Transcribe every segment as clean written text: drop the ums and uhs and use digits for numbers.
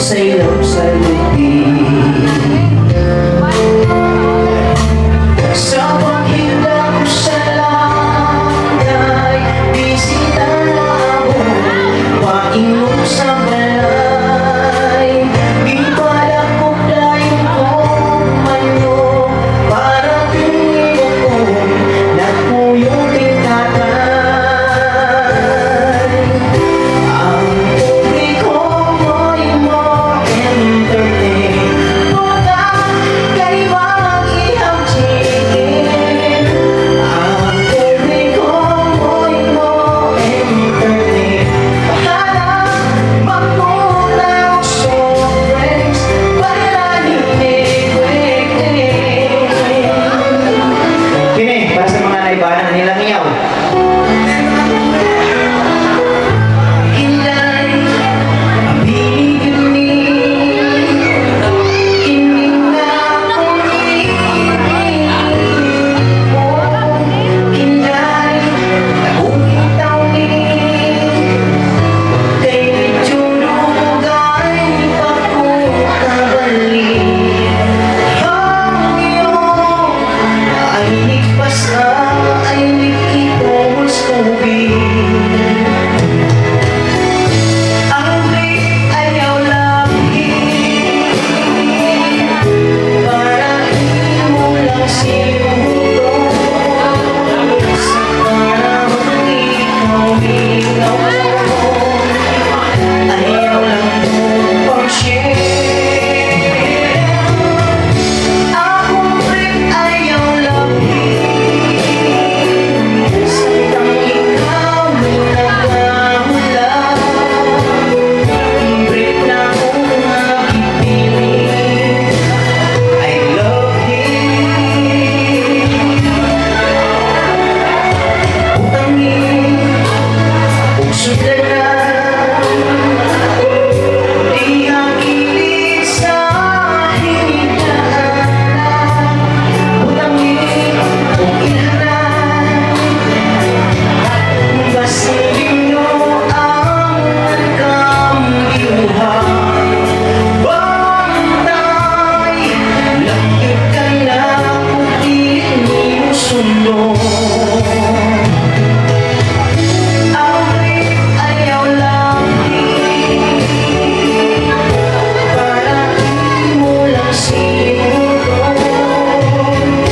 sayaw sa libing. Sa paghinda ko sa langay, bisita na ako, painom sa balay. Di palakot dayon ko manyo, para tingin ko nagpuyong tingkatay. Ang publiko mo'y mo entertain, buta kay mag-ihang chicken. Ang publiko mo'y mo entertain, bahala magmula soft drinks, para hinikwek. Kini, para sa mga naibahan na nilang iyaw. Hinday, mabigyan ni Kininga ko Hinday, nagumitaw ni kay medyo lugay pagkukabali. Ang iyong ay ligpas na, ay ligitong tubig. Ang break ayaw lagi, para imo lang siguro. Sa panahon ikaw ikaw, ayaw lang pag-share. Akong break ayaw lagi, sandang ikaw nagkamula. Break na akong nakipiling, I love him. Utangin, ugsod na di hakilit sa higdaan. Utangin, kung ilhanan, basilin nyo ang nagkambiuhan. Bantay, langit ka na kung di mo sundo. Ang break ayaw lagi, para imo lang siguro.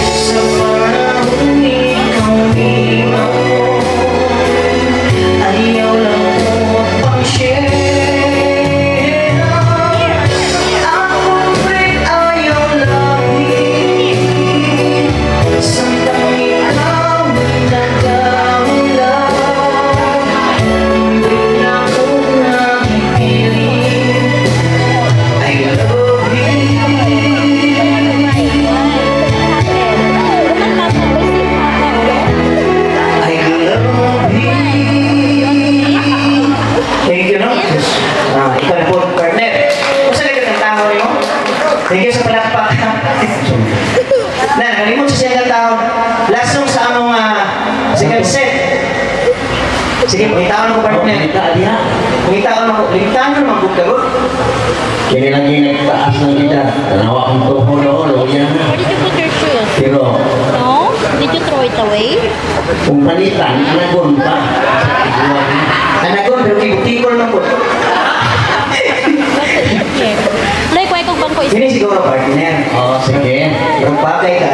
Sa panahon ikaw ikaw, ayaw lang mo pang-share. Akong break ayaw lagi, sandang ikaw nagkamula. Break na akong nakipiling, I love him. Thank you, no? Ikaw na po, partner. Kung saan ka ng tao niyo? Thank you sa palakpak. Nalimot sa siyang tao. Last song sa among second set. Sige, pangitaon ako, partner. Pangitaon ako. Pangitaon naman po ka, Kini lagi nagtaas ng kita. Tanawa kong tuholo-holo yan. Where did you put your shoes? Pero No? Did you throw it away? kung palitan, anagon pa. Anagon, pero kibuktikol na po. Okay. Like, why kung bangko is... Sini siguro, partner. Oo, sige. Yung bagay ka,